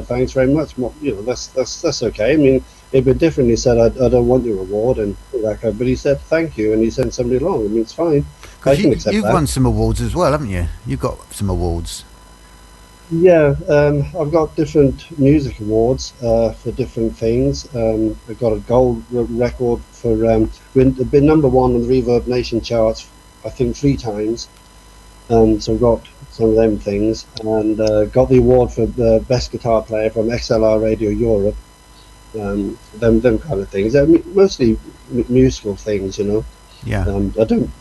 thanks very much. That's okay. I mean, it'd been different. He said, I don't want your award and that kind. But he said thank you, and he sent somebody along. I mean, it's fine. I Because can accept you've that. won some awards as well, haven't you? You've got some awards. Yeah, I've got different music awards for different things. I've got a gold record for been number one on the Reverb Nation charts, I think 3 times. So I've got some of them things, and got the award for the best guitar player from XLR Radio Europe. Them kind of things. I mean, mostly musical things, you know. Yeah. I don't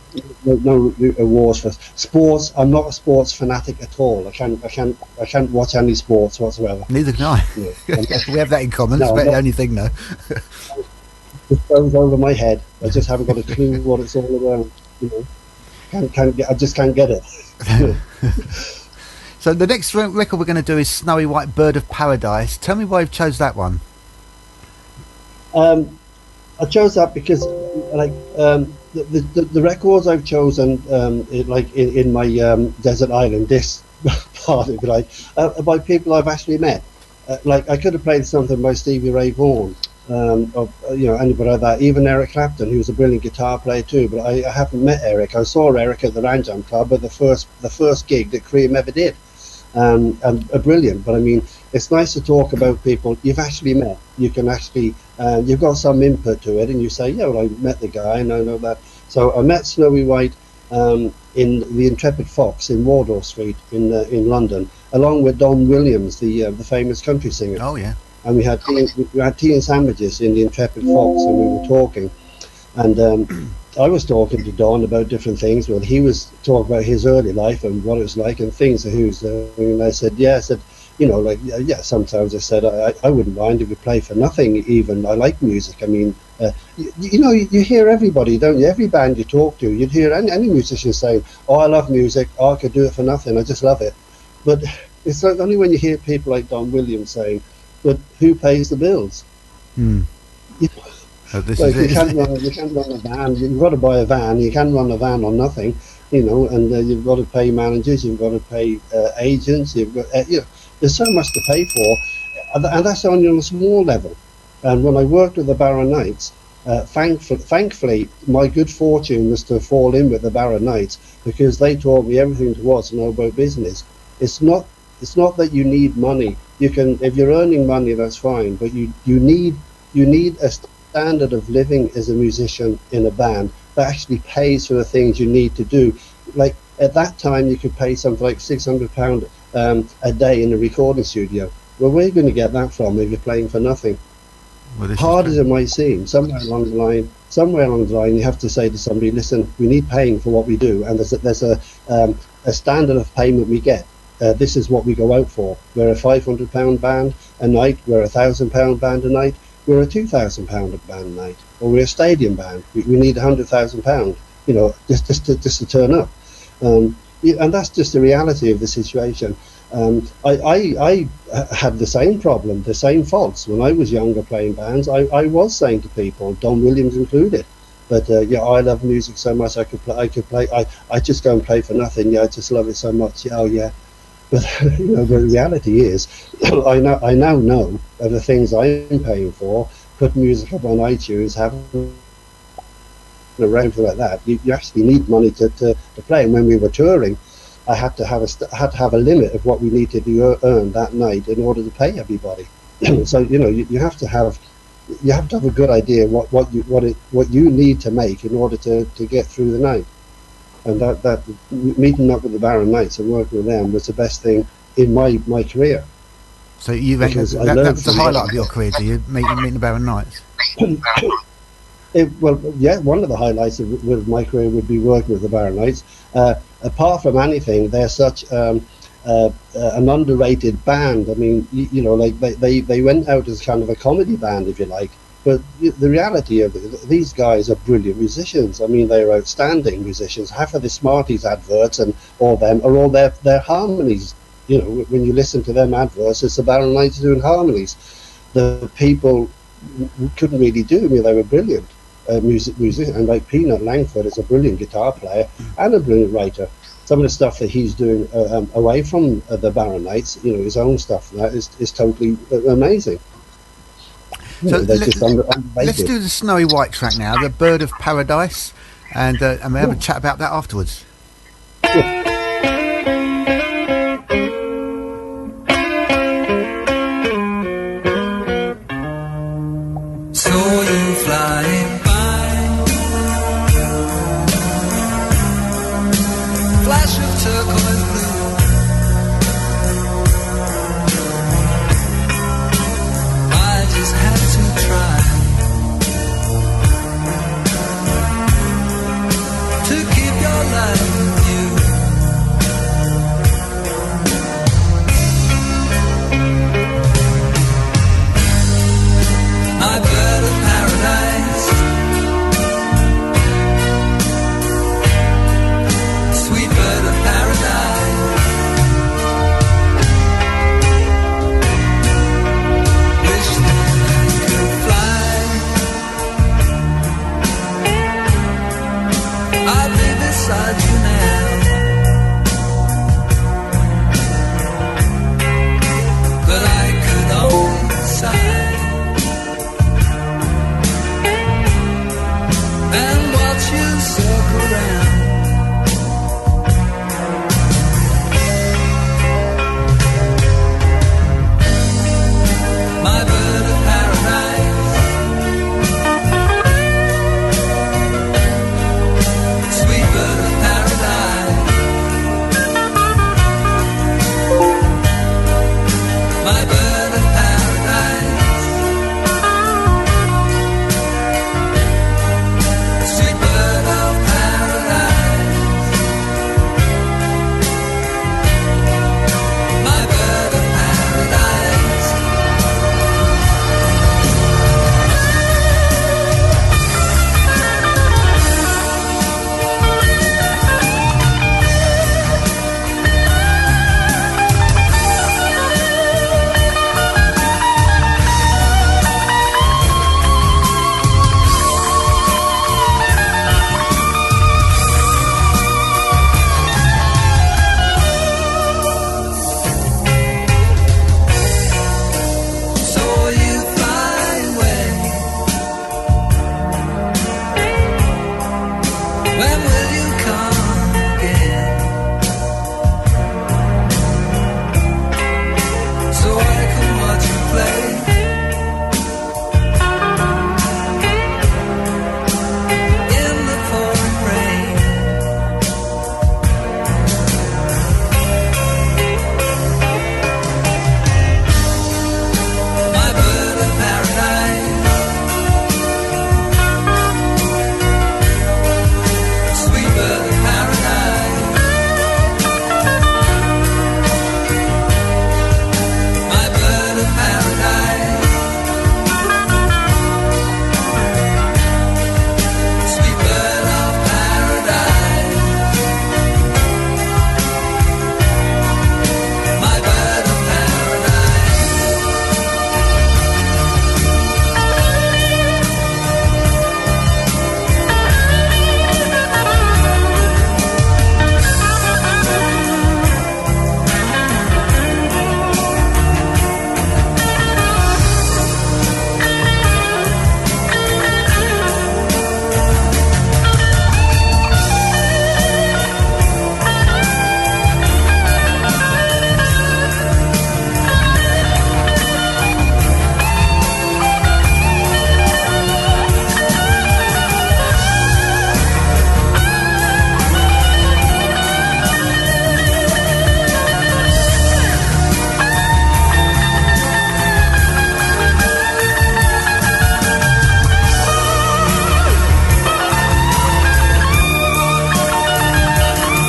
no awards for sports. I'm not a sports fanatic at all. I can't watch any sports whatsoever. Neither can I. You know, We have that in common. No, It's I'm about the not- only thing, though. it goes over my head. I just haven't got a clue what it's all around. You know, I just can't get it. So the next record we're going to do is Snowy White Bird of Paradise. Tell me why you've chose that one. I chose that because, like, the records I've chosen, in my desert island disc part, if you like, by people I've actually met. Like, I could have played something by Stevie Ray Vaughan, or anybody like that. Even Eric Clapton, who was a brilliant guitar player too. But I haven't met Eric. I saw Eric at the Ranjam Club at the first gig that Cream ever did, and brilliant. But I mean, it's nice to talk about people you've actually met. You can actually, you've got some input to it, and you say, yeah, well, I met the guy, and I know that. So I met Snowy White in the Intrepid Fox in Wardour Street in London, along with Don Williams, the famous country singer. Oh, yeah. And we had tea and sandwiches in the Intrepid Fox, and we were talking. And I was talking to Don about different things. Well, he was talking about his early life and what it was like and things that he was doing. And I said, sometimes I said, I wouldn't mind if we play for nothing even. I like music. I mean, you hear everybody, don't you? Every band you talk to, you'd hear any musician saying, oh, I love music. Oh, I could do it for nothing. I just love it. But it's like only when you hear people like Don Williams saying, but who pays the bills? Hmm. You can't run a van. You've got to buy a van. You can't run a van on nothing, and you've got to pay managers. You've got to pay agents. You've got, there's so much to pay for, and that's only on a small level. And when I worked with the Barrow Knights, thankfully, my good fortune was to fall in with the Barrow Knights because they taught me everything there was to know about business. It's not that you need money. You can, if you're earning money, that's fine. But you need a standard of living as a musician in a band that actually pays for the things you need to do. Like at that time, you could pay something like £600 a day in a recording studio. Well, where are you going to get that from if you're playing for nothing? Well, Hard as it might seem, somewhere along the line, you have to say to somebody, listen, we need paying for what we do, and there's a standard of payment we get. This is what we go out for. We're a £500 band a night. We're a £1,000 band a night. We're a £2,000 band a night. Or we're a stadium band. We need £100,000. Just to turn up. And that's just the reality of the situation. I had the same problem, the same faults when I was younger playing bands. I was saying to people, Don Williams included, but I love music so much I could play. I just go and play for nothing. I just love it so much. Oh yeah. But the reality is, I now know of the things I'm paying for. Put music up on iTunes, having around for like that. You actually need money to play. And when we were touring, I had to have a limit of what we needed to earn that night in order to pay everybody. So you have to have a good idea what you need to make in order to get through the night. And that meeting up with the Barrow Knights and working with them was the best thing in my career. So that was the highlight of your career, do you? Meeting the Barrow Knights? One of the highlights with my career would be working with the Barrow Knights. Apart from anything, they're such an underrated band. I mean, they went out as kind of a comedy band, if you like. But the reality of it, these guys are brilliant musicians. I mean, they're outstanding musicians. Half of the Smarties adverts and all them are all their harmonies. When you listen to them adverts, it's the Barrow Knights doing harmonies. The people couldn't really do. I mean, they were brilliant musicians. And like Peanut Langford is a brilliant guitar player and a brilliant writer. some of the stuff that he's doing away from the Baronites, you know, his own stuff, that is totally amazing. So underrated. Let's do the Snowy White track now, the Bird of Paradise, and we'll have a chat about that afterwards. Saw you flying by, flash of turquoise blue, I just had to try to keep your life new. My bird of paradise, sweet bird of paradise, wish that I could fly. I'll be beside you now, but I could only sigh and watch you circle round. My bird of paradise, sweet bird of paradise, my bird of paradise, sweet bird of paradise, my bird of paradise. Saw you fly away. When will you come again? So I can watch you play in the pouring rain. My bird of paradise, sweet bird of paradise, my bird of paradise, sweet bird of paradise, my bird of paradise.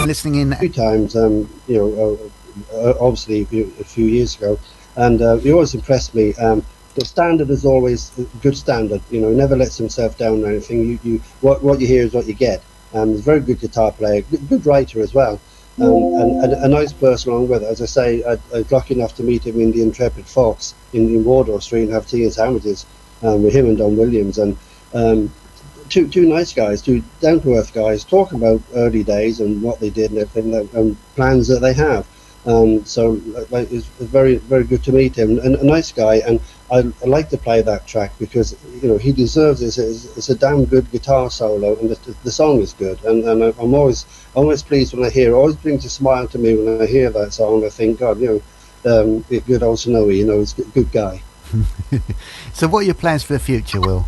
Listening in. A few times, obviously a few years ago, and he always impressed me. The standard is always a good standard. You know, he never lets himself down or anything. What you hear is what you get. He's a very good guitar player, good writer as well, and a nice person along with it. As I say, I was lucky enough to meet him in the Intrepid Fox in Wardour Street and have tea and sandwiches with him and Don Williams, and two nice guys, two down to earth guys, talking about early days and what they did and everything, and plans that they have. So like, it's very very good to meet him, and a nice guy. And I like to play that track because he deserves it. It's a damn good guitar solo, and the song is good. And I'm always pleased when I hear it. Always brings a smile to me when I hear that song. I think, God, good old Snowy, he's a good guy. So what are your plans for the future, Will?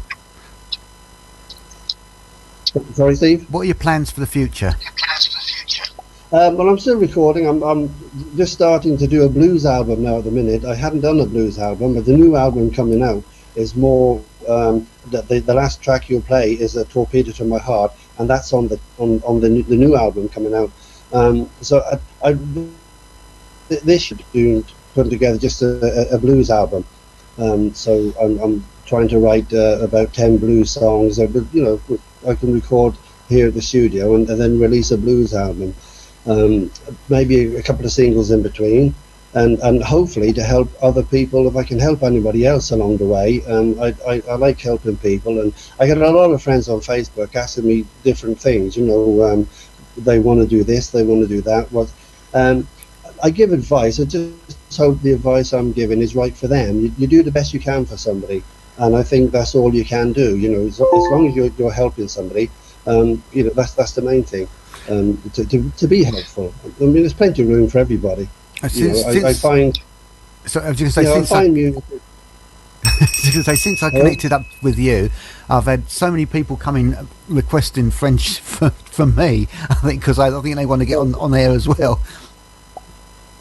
Sorry, Steve? What are your plans for the future? Well, I'm still recording. I'm just starting to do a blues album now at the minute. I hadn't done a blues album, but the new album coming out is more. The last track you'll play is a Torpedo to My Heart, and that's on the new album coming out. So this should be putting together just a blues album. So I'm trying to write about 10 blues songs. I can record here at the studio and then release a blues album. Maybe a couple of singles in between, and hopefully to help other people if I can help anybody else along the way. I like helping people, and I get a lot of friends on Facebook asking me different things. They want to do this, they want to do that. I give advice. I just hope the advice I'm giving is right for them. You do the best you can for somebody, and I think that's all you can do. As long as you're helping somebody, that's the main thing. To be helpful. I mean, there's plenty of room for everybody. I find. So I was going to say, since I connected up with you, I've had so many people coming requesting French from me. I think because I think they want to get on air as well.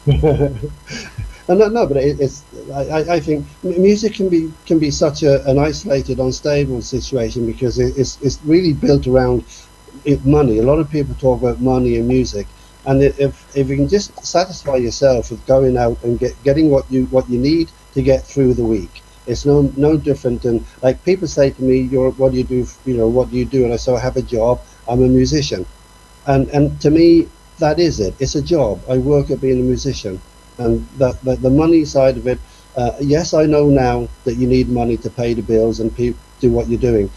No, but I think music can be such an isolated, unstable situation because it's really built around money. A lot of people talk about money and music, and if you can just satisfy yourself with going out and getting what you need to get through the week, it's no different than, like, people say to me, what do you do? What do you do? And I say, I have a job. I'm a musician, and to me that is it. It's a job. I work at being a musician, and the money side of it. Yes, I know now that you need money to pay the bills and do what you're doing.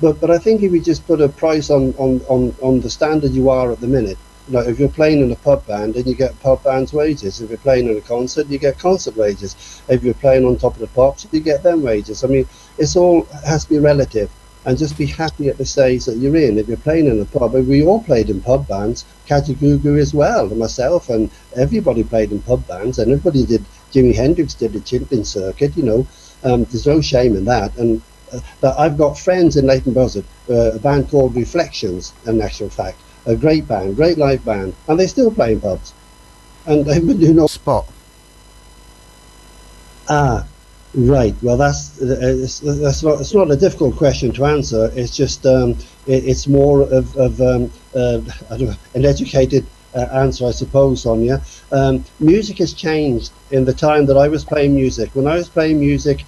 But I think if you just put a price on the standard you are at the minute, if you're playing in a pub band, then you get pub band's wages. If you're playing in a concert, you get concert wages. If you're playing on Top of the Pops, you get them wages. I mean, it's all has to be relative, and just be happy at the stage that you're in. If you're playing in a pub, we all played in pub bands, Kajagoogoo as well, and myself, and everybody played in pub bands, and everybody did. Jimi Hendrix did the Chimping Circuit, there's no shame in that. And that I've got friends in Leighton Buzzard, a band called Reflections, in actual fact, a great band, great live band, and they still play in pubs, and they've been doing Spot. Right. Well, it's not a difficult question to answer. It's just it's more of I don't know, an educated answer, I suppose, Sonia. Music has changed in the time that I was playing music. When I was playing music,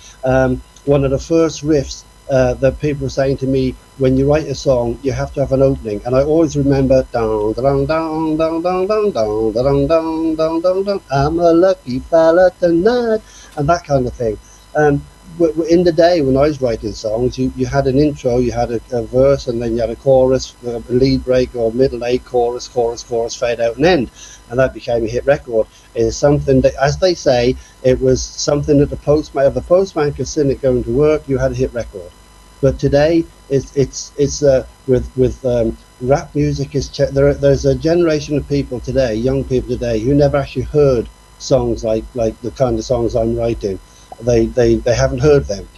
one of the first riffs that people were saying to me, when you write a song, you have to have an opening. And I always remember, down, down, down, down, down, down, down, down, down, down, down, down, I'm a lucky fella tonight, and that kind of thing. In the day when I was writing songs, you had an intro, you had a verse, and then you had a chorus, a lead break, or middle eight, chorus, fade out and end, and that became a hit record. It's something that, as they say, it was something that the postman could send it going to work. You had a hit record. But today, it's with rap music. There's a generation of people today, young people today, who never actually heard songs like the kind of songs I'm writing. They haven't heard them.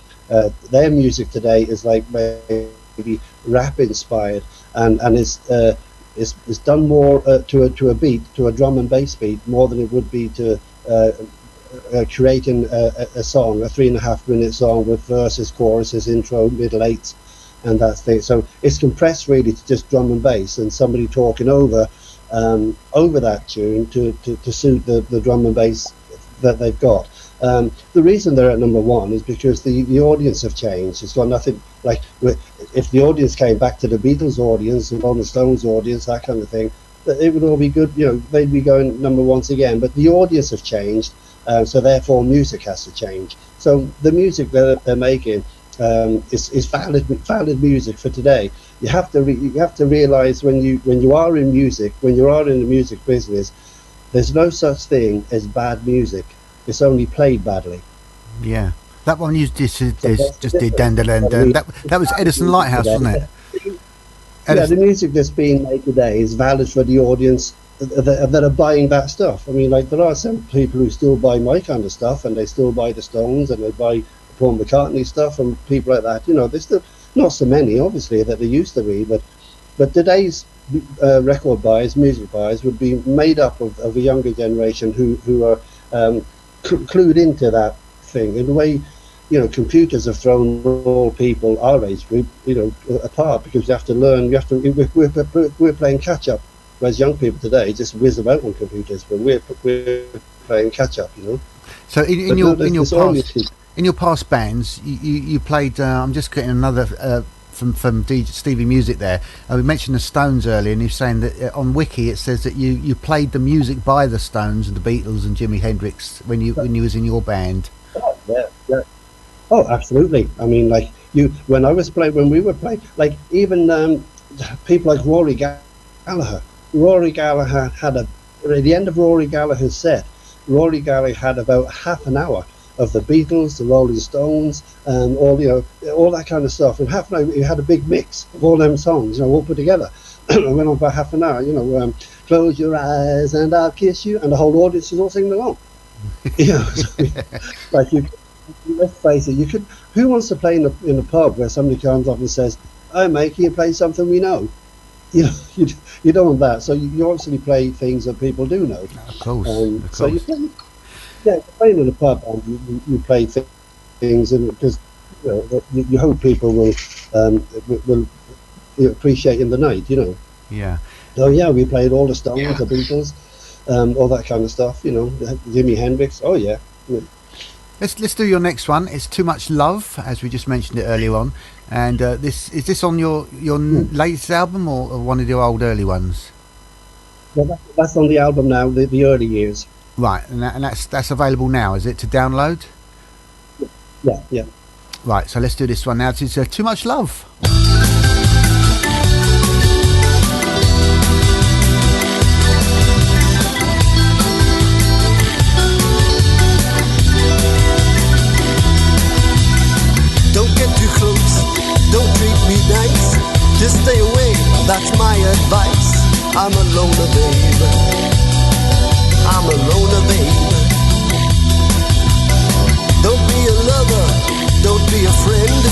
Their music today is like maybe rap inspired, and it's done more to a beat, to a drum and bass beat, more than it would be to creating a song, a 3.5 minute song with verses, choruses, intro, middle eights, and that's it. So it's compressed really to just drum and bass and somebody talking over that tune to suit the drum and bass that they've got. The reason they're at number one is because the audience have changed. It's got nothing like, if the audience came back to the Beatles audience, the Rolling Stones audience, that kind of thing, it would all be good. They'd be going number once again. But the audience have changed, so therefore music has to change. So the music that they're making is valid music for today. You have to realize when you are in music, when you are in the music business, there's no such thing as bad music. It's only played badly. Yeah, that one you just So that's the did difference. Dandelion. That was Edison Lighthouse, wasn't it? Yeah, the music that's being made today is valid for the audience that are buying that stuff. I mean, like, there are some people who still buy my kind of stuff, and they still buy the Stones, and they buy Paul McCartney stuff, and people like that. You know, there's still not so many, obviously, that there used to be, but today's record buyers, music buyers, would be made up of a younger generation who are clued into that thing in the way. You know, computers have thrown all people our age group, you know, apart, because you have to learn. We're playing catch up, whereas young people today just whiz about on computers, but we're playing catch up. You know. So in your past bands, you played. I'm just getting another from Stevie Music there. We mentioned the Stones earlier, and you're saying that on Wiki it says that you played the music by the Stones and the Beatles and Jimi Hendrix when you was in your band. Yeah. Oh, absolutely. I mean, like, when we were playing, like, even people like Rory Gallagher. Rory Gallagher had at the end of Rory Gallagher's set, Rory Gallagher had about half an hour of the Beatles, the Rolling Stones, and all that kind of stuff. In half an hour, he had a big mix of all them songs, you know, all put together. And went on for half an hour. You know, close your eyes and I'll kiss you, and the whole audience was all singing along. You know, like you. Let's face it. Who wants to play in a pub where somebody comes up and says, "Oh, mate, can you play something we know?" You know, you don't want that. So you obviously play things that people do know. Of course. So you play, playing in a pub, and you play things, and because you hope people will appreciate in the night. You know. Yeah. Oh yeah, we played all the Stones, the Beatles, all that kind of stuff. You know, Jimi Hendrix. Oh yeah. Let's do your next one. It's Too Much Love, as we just mentioned it earlier on. And is this on your latest album or one of your old early ones? Well, that's on the album now, the early years. Right, and that's available now, is it, to download? Yeah. Right, so let's do this one now. It's Too Much Love. Don't treat me nice, just stay away, that's my advice. I'm a loner, baby. I'm a loner, baby. Don't be a lover, don't be a friend.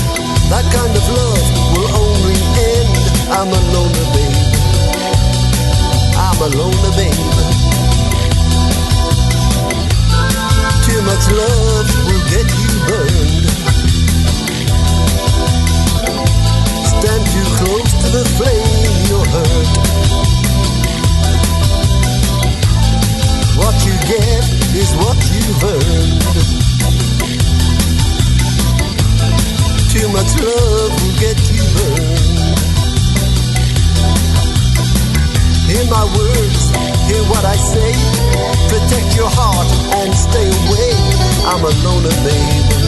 That kind of love will only end. I'm a loner, baby. I'm a loner, baby. Too much love will get you burned. Stand too close to the flame, you're hurt. What you get is what you've earned. Too much love will get you burned. Hear my words, hear what I say. Protect your heart and stay away. I'm a loner, baby.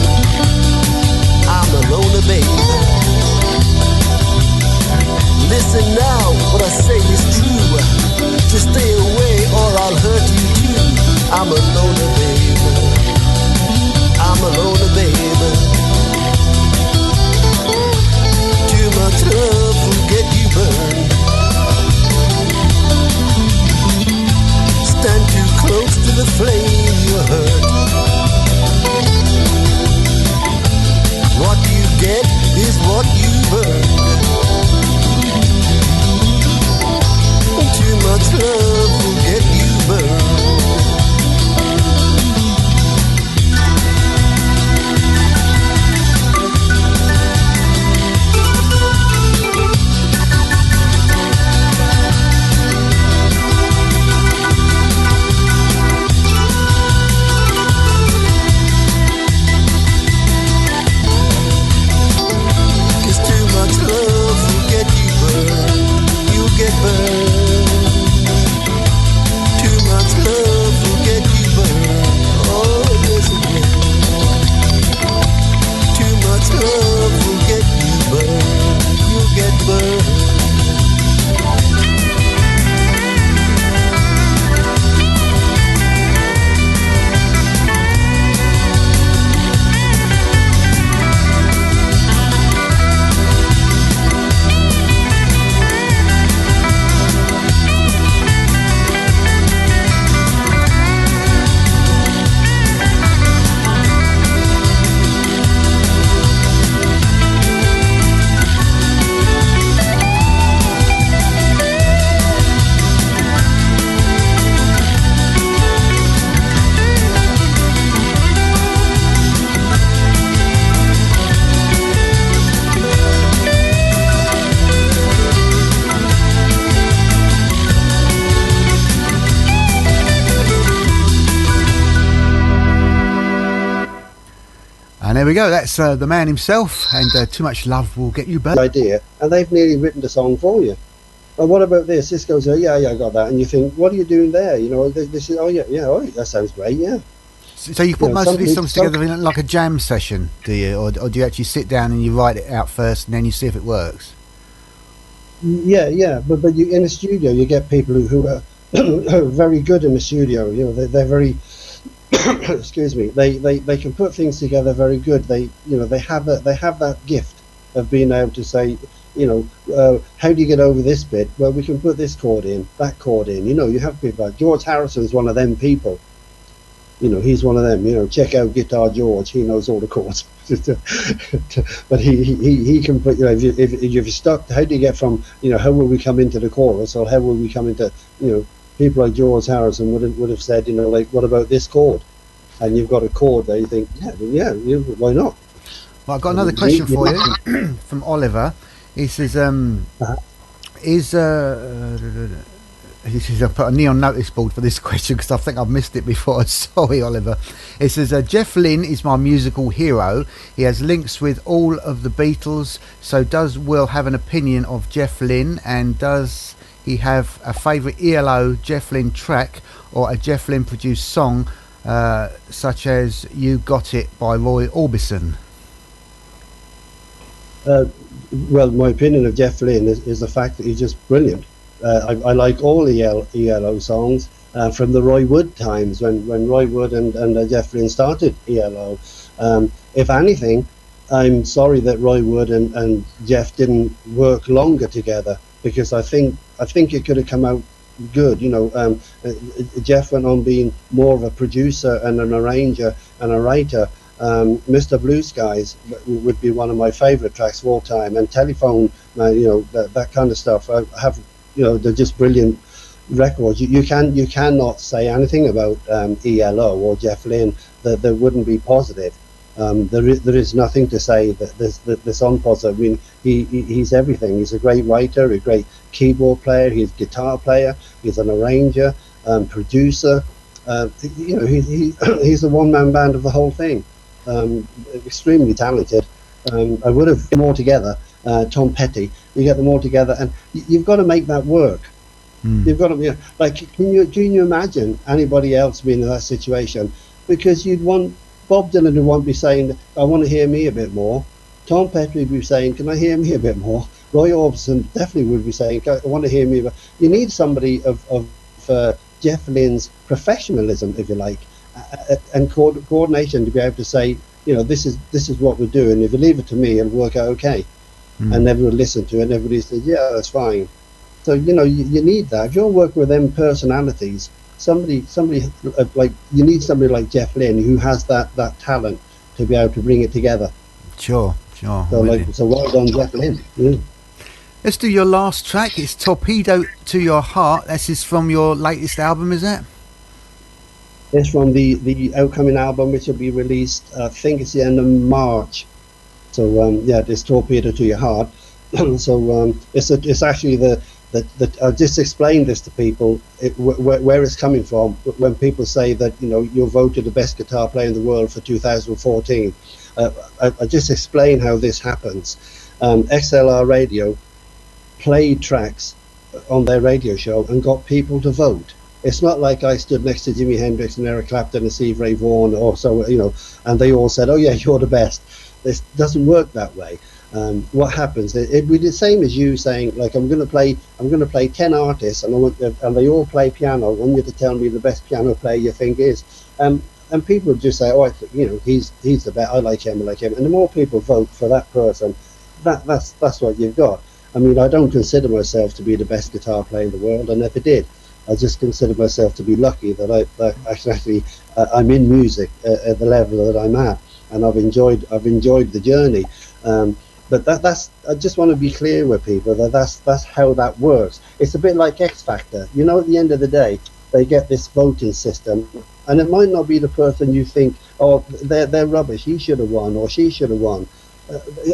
I'm a loner, baby. Listen now, what I say is true. Just stay away or I'll hurt you too. I'm a loner, baby. I'm a loner, baby. Too much love will get you burned. Stand too close to the flame, you're hurt. What you get is what you've earned. Too much love will get you burned. And there we go. That's the man himself. And Too Much Love Will Get You Back. Idea, and they've nearly written the song for you. And what about this? This goes, oh, yeah, I got that. And you think, what are you doing there? You know, this is, that sounds great, yeah. So you put most of these songs together in like a jam session, do you? Or do you actually sit down and you write it out first and then you see if it works? Yeah. But you, in a studio, you get people who are very good in the studio. You know, they're very, excuse me, they can put things together very good. They have that gift of being able to say, how do you get over this bit? Well, we can put this chord in, that chord in. You know, you have people like George Harrison's one of them people. You know, he's one of them. You know, check out Guitar George. He knows all the chords. But he can put. You know, if you're stuck, how do you get from? You know, how will we come into the chorus, or how will we come into? You know, people like George Harrison would have said, you know, like, what about this chord? And you've got a chord there. You think, yeah, why not? Well, I've got another question for you from Oliver. He says, he says, I put a neon notice board for this question because I think I've missed it before. Sorry, Oliver. It says, Jeff Lynne is my musical hero. He has links with all of the Beatles. So does Will have an opinion of Jeff Lynne? And does he have a favourite ELO Jeff Lynne track or a Jeff Lynne produced song such as You Got It by Roy Orbison? Well, my opinion of Jeff Lynne is the fact that he's just brilliant. I like all ELO songs from the Roy Wood times when Roy Wood and Jeff Lynne started ELO. If anything, I'm sorry that Roy Wood and Jeff didn't work longer together, because I think it could have come out good. You know, Jeff went on being more of a producer and an arranger and a writer. Mr. Blue Skies would be one of my favorite tracks of all time, and Telephone, that kind of stuff. I have, they're just brilliant records. You cannot say anything about ELO or Jeff Lynne that wouldn't be positive. There is nothing to say that there's unpositive. I mean, he's everything. He's a great writer, a great keyboard player, he's a guitar player, he's an arranger, producer. He's the one-man band of the whole thing. Extremely talented. I would have them all together. Tom Petty, you get them all together, and you've got to make that work. You've got to, can you imagine anybody else being in that situation? Because you'd want Bob Dylan who won't be saying, I want to hear me a bit more. Tom Petty would be saying, can I hear me a bit more? Roy Orbison definitely would be saying, I want to hear me. You need somebody of Jeff Lynne's professionalism, if you like, and coordination to be able to say, this is what we're doing. If you leave it to me, it'll work out okay. And everyone listened to it, and everybody said, yeah, that's fine. So, you need that. If you're working with them personalities, somebody like, you need somebody like Jeff Lynne who has that talent to be able to bring it together. Sure. So well done, Jeff Lynne. Yeah. Let's do your last track. It's Torpedo to Your Heart. This is from your latest album, is it? It's from the outcoming album, which will be released, I think it's the end of March. So this Torpedo to Your Heart. So it's actually I'll just explain this to people, where it's coming from. When people say that you're voted the best guitar player in the world for 2014, I just explain how this happens. XLR Radio played tracks on their radio show and got people to vote. It's not like I stood next to Jimi Hendrix and Eric Clapton and Stevie Ray Vaughan or so, and they all said, oh yeah, you're the best. This doesn't work that way. What happens? It'd be the same as you saying, like, I'm going to play 10 artists, and they all play piano. I want you to tell me the best piano player you think is. And people would just say, oh, he's the best. I like him. And the more people vote for that person, that's what you've got. I mean, I don't consider myself to be the best guitar player in the world. I never did. I just consider myself to be lucky that I'm in music at the level that I'm at, and I've enjoyed the journey. But that's I just want to be clear with people that's how that works. It's a bit like X Factor. At the end of the day, they get this voting system, and it might not be the person you think, oh, they're rubbish, he should have won or she should have won.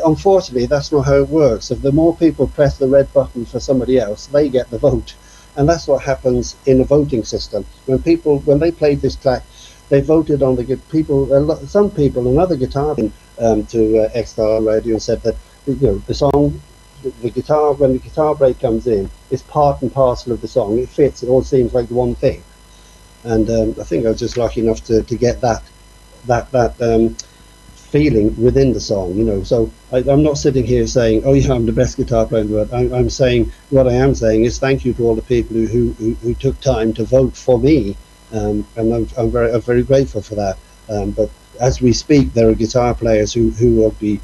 Unfortunately, that's not how it works. If the more people press the red button for somebody else, they get the vote. And that's what happens in a voting system. When they played this track, they voted on some people, another guitar to XR Radio and said that the song, the guitar, when the guitar break comes in, is part and parcel of the song. It fits. It all seems like one thing. And I think I was just lucky enough to get that feeling within the song, So I'm not sitting here saying, "Oh yeah, I'm the best guitar player in the world." I'm saying, what I am saying is thank you to all the people who took time to vote for me, and I'm very grateful for that. But as we speak, there are guitar players who will be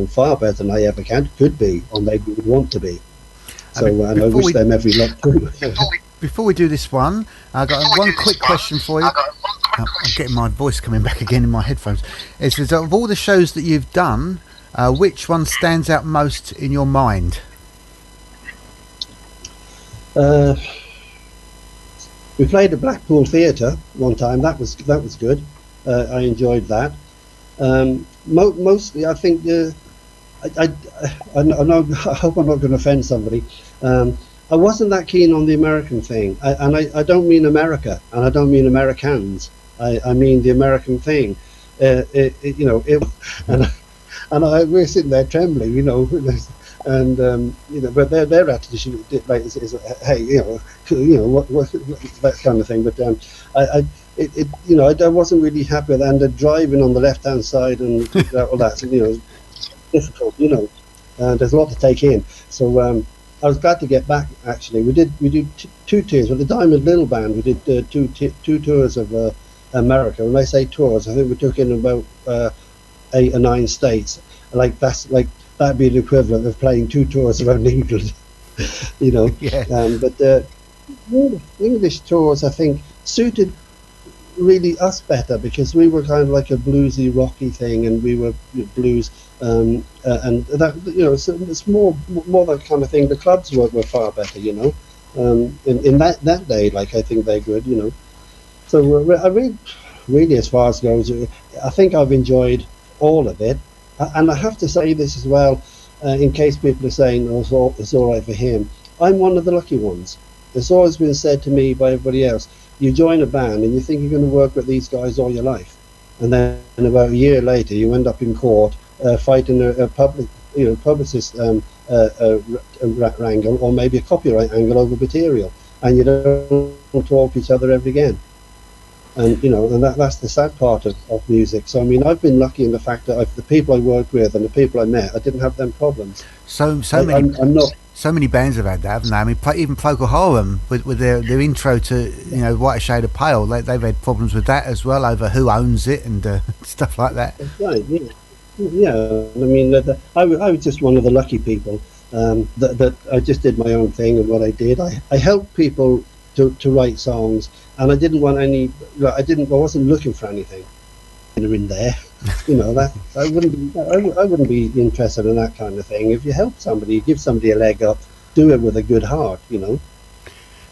far better than I ever could be, or maybe would want to be. So and I wish them every luck too. Before we do this one, I've got one quick question for you. I'm getting my voice coming back again in my headphones. It says, of all the shows that you've done, which one stands out most in your mind? We played at Blackpool Theatre one time. That was good. I enjoyed that. Mostly, I think. I hope I'm not going to offend somebody. I wasn't that keen on the American thing, and I don't mean America, and I don't mean Americans. I mean the American thing. And we're sitting there trembling, and but their attitude is hey, what that kind of thing. But I wasn't really happy with that. And the driving on the left hand side and all that, difficult, there's a lot to take in. So I was glad to get back. Actually, we did two tours with the Diamond Little Band. We did two tours of America. When I say tours, I think we took in about 8 or 9 states. That'd be the equivalent of playing 2 tours around England. Yeah. But English tours, I think, suited really us better because we were kind of like a bluesy, rocky thing, and we were blues. And that it's more that kind of thing. The clubs were far better, in that day. I think they're good, So I really, as far as goes, I think I've enjoyed all of it. And I have to say this as well, in case people are saying it's all right for him. I'm one of the lucky ones. It's always been said to me by everybody else. You join a band and you think you're going to work with these guys all your life, and then about a year later you end up in court fighting a publicist wrangle, or maybe a copyright angle over material, and you don't talk to each other ever again. And and that's the sad part of music. So I mean, I've been lucky in the fact that the people I worked with and the people I met, I didn't have them problems. So many bands have had that, haven't they? I mean, even Procol Harum with their intro to White Shade of Pale, they've had problems with that as well, over who owns it and stuff like that. Right. Yeah. I mean, I was just one of the lucky people that I just did my own thing, and what I did, I helped people to write songs, and I didn't want any. I wasn't looking for anything in there. That I wouldn't be interested in that kind of thing. If you help somebody, you give somebody a leg up, do it with a good heart.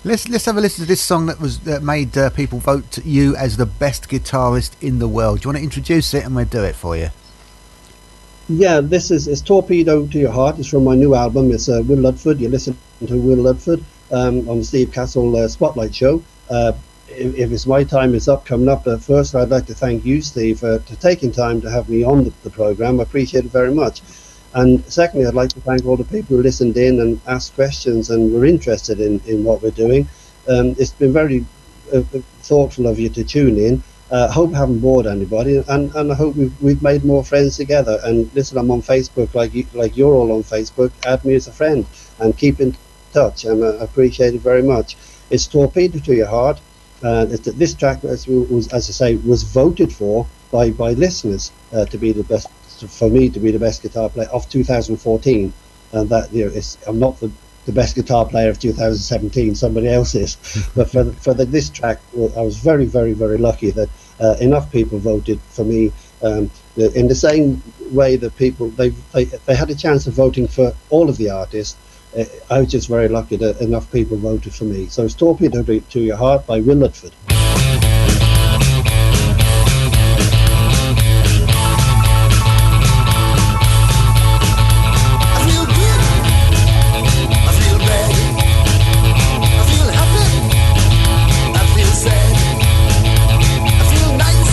Let's have a listen to this song that made people vote you as the best guitarist in the world. Do you want to introduce it, and we'll do it for you? Yeah, this is Torpedo to Your Heart. It's from my new album. It's Will Ludford. You listen to Will Ludford on the Steve Castle SpotLight show. If it's my time is coming up, first I'd like to thank you, Steve, for taking time to have me on the program. I appreciate it very much. And secondly, I'd like to thank all the people who listened in and asked questions and were interested in what we're doing. It's been very thoughtful of you to tune in. Hope I haven't bored anybody, and I hope we've made more friends together. And listen, I'm on Facebook like you're all on Facebook. Add me as a friend and keep in touch, and I appreciate it very much. It's Torpedo to Your Heart. This track, as I say, was voted for by listeners to be the best, for me to be the best guitar player of 2014, and that I'm not the best guitar player of 2017. Somebody else is, but for this track, I was very, very, very lucky that enough people voted for me. In the same way that people they had a chance of voting for all of the artists. I was just very lucky that enough people voted for me. So it's Torpedo to Your Heart by Will Ludford. I feel nice.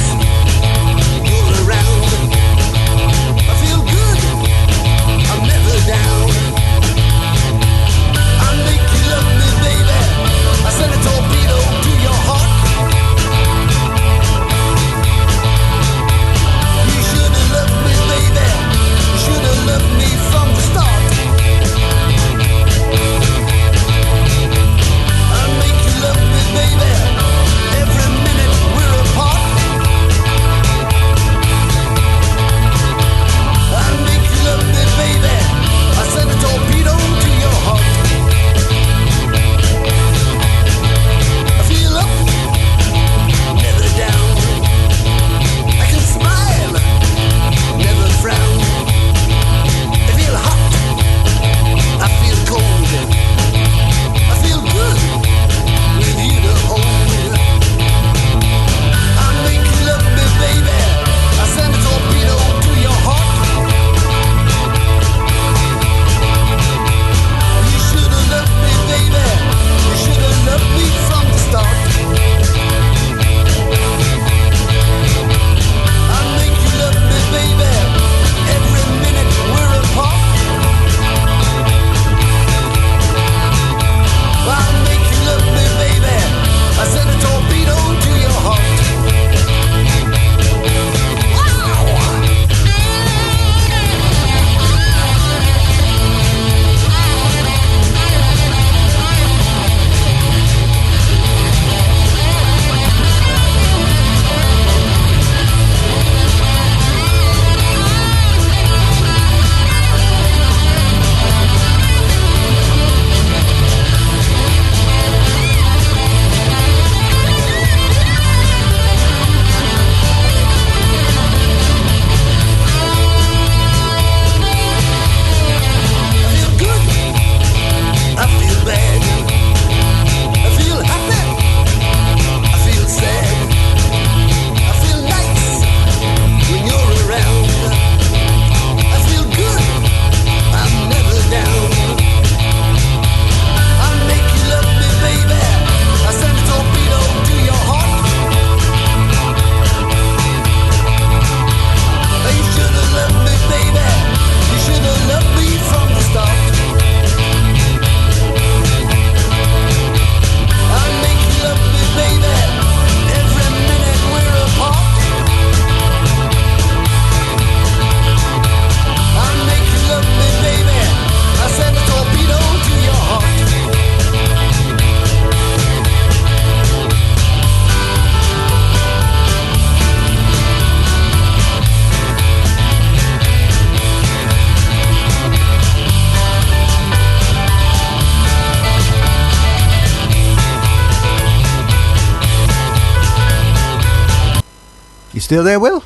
still there, Will?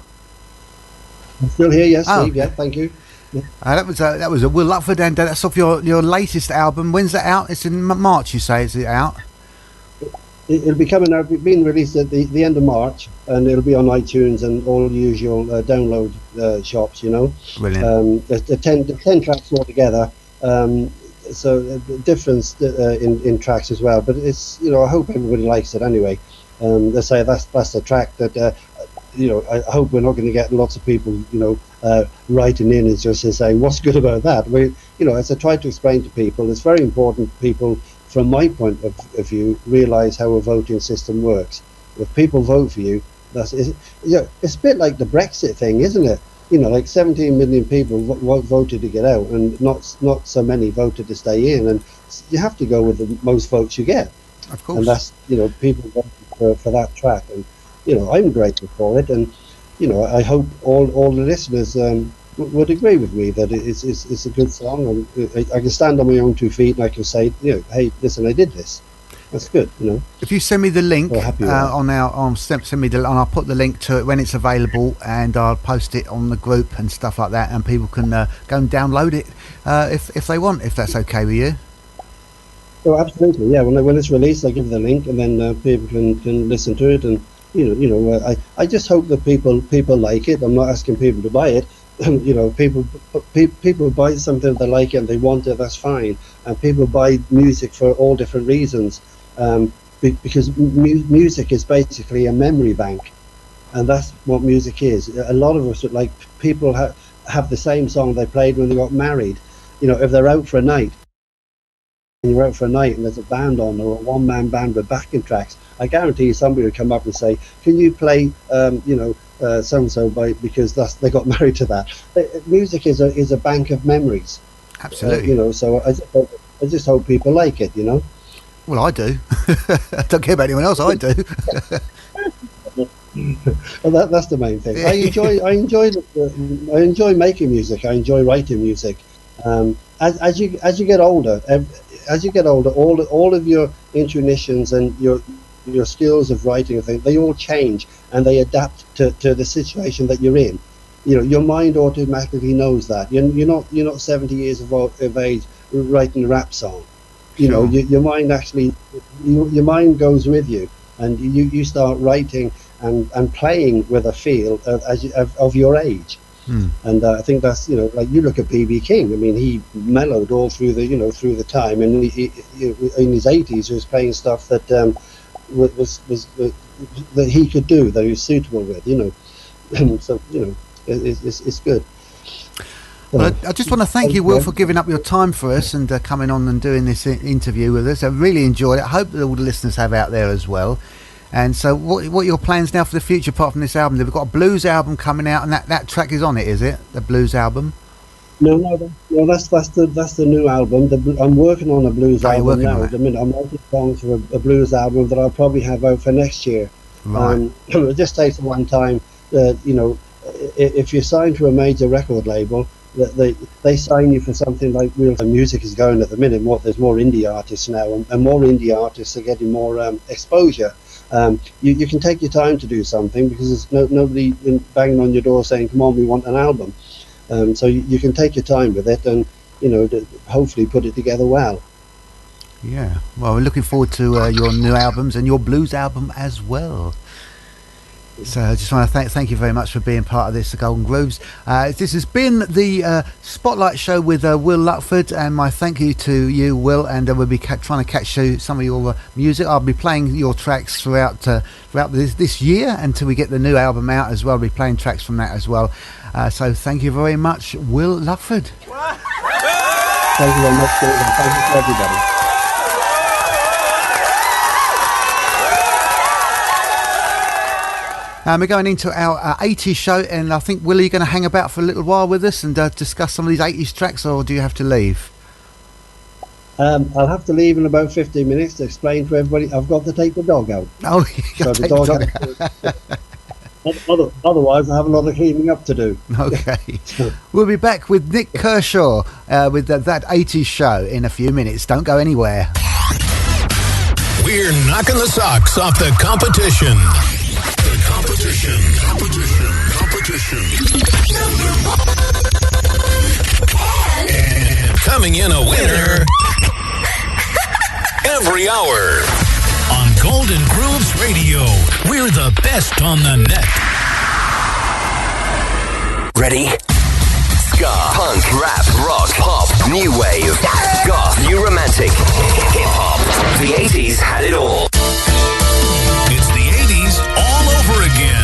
I'm still here, yes, Oh, Steve. Yeah, thank you. That was a Will Ludford, and that's off your latest album. When's that out? It's in March, you say. Is it out? It'll be coming out, being released at the end of March, and it'll be on iTunes and all the usual download shops. You know, Brilliant. the 10 tracks altogether. So the difference in tracks as well. But it's, you know, I hope everybody likes it anyway. They say that's the track that you know. I hope we're not going to get lots of people, you know, writing in and just saying what's good about that. We, you know, as I try to explain to people, it's very important people, from my point of view, realise how a voting system works. If people vote for you, you know, it's a bit like the Brexit thing, isn't it? You know, like 17 million people voted to get out, and not so many voted to stay in, and you have to go with the most votes you get. Of course. And that's, you know, people voted for that track, and, you know, I'm grateful for it, and, you know, I hope all the listeners would agree with me that it's a good song, and I can stand on my own 2 feet, and I can say, you know, hey, listen, I did this. That's good, you know. If you send me the link send me and I'll put the link to it when it's available, and I'll post it on the group and stuff like that, and people can go and download it if they want, if that's okay with you. Oh, absolutely, yeah. When it's released, I give the link, and then people can listen to it, and you know, I just hope that people like it. I'm not asking people to buy it. You know, people buy something they like it and they want it. That's fine. And people buy music for all different reasons, because music is basically a memory bank, and that's what music is. A lot of us, like, people have the same song they played when they got married. You know, if they're out for a night, and you're out for a night and there's a band on, or a one-man band with backing tracks, I guarantee you somebody would come up and say, can you play, you know, so-and-so because they got married to that. Music is a bank of memories. Absolutely. You know, so I just hope people like it, you know. Well, I do. I don't care about anyone else. I do. Well, that's the main thing. I enjoy making music. I enjoy writing music. As you get older, all of your intuitions and your skills of writing and things, they all change, and they adapt to the situation that you're in. You know, your mind automatically knows that. You're not 70 years of age writing a rap song. You know, your mind actually, your mind goes with you, and you start writing and playing with a feel of your age. And I think that's, you know, like you look at B.B. King. I mean, he mellowed all through the time, and he in his 80s he was playing stuff that was that he could do, that he was suitable with, you know. So, you know, it's good. Well, I just want to thank you, Will, for giving up your time for us and coming on and doing this interview with us. I really enjoyed it. I hope that all the listeners have out there as well. And so what are your plans now for the future, apart from this album? They've got a blues album coming out, and that track is on it, is it? The blues album? No, that's the new album. I'm working on a blues album now. I mean, I'm writing songs for a blues album that I'll probably have out for next year. Right. It just takes a long time. You know, if you're signed to a major record label, they sign you for something like real music is going at the minute. There's more indie artists now, and more indie artists are getting more exposure. You can take your time to do something, because there's nobody banging on your door saying, come on, we want an album. So you can take your time with it, and, you know, hopefully put it together well. Yeah, well, we're looking forward to your new albums and your blues album as well. So I just want to thank you very much for being part of this, the Golden Grooves. This has been the Spotlight Show with Will Ludford, and my thank you to you, Will, and we'll be trying to catch some of your music. I'll be playing your tracks throughout this year until we get the new album out as well. I'll be playing tracks from that as well. So thank you very much, Will Ludford. Thank you very much, Steve, and thank you to everybody. We're going into our 80s show, and I think, Will, are you going to hang about for a little while with us and discuss some of these 80s tracks, or do you have to leave? I'll have to leave in about 15 minutes to explain to everybody I've got to take the dog out. Oh, so the dog otherwise I have a lot of cleaning up to do. Okay. We'll be back with Nick Kershaw with that 80s show in a few minutes. Don't go anywhere. We're knocking the socks off the competition. The competition. Competition. And coming in a winner every hour. On Golden Grooves Radio, we're the best on the net. Ready? Ska, punk, rap, rock, pop, new wave, goth, new romantic, hip-hop. The 80s had it all. It's the 80s all over again.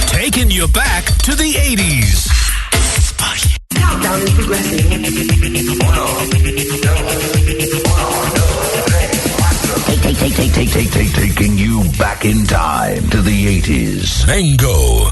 Taking you back to the 80s. Countdown is progressing. Taking you back in time to the 80s. Mango.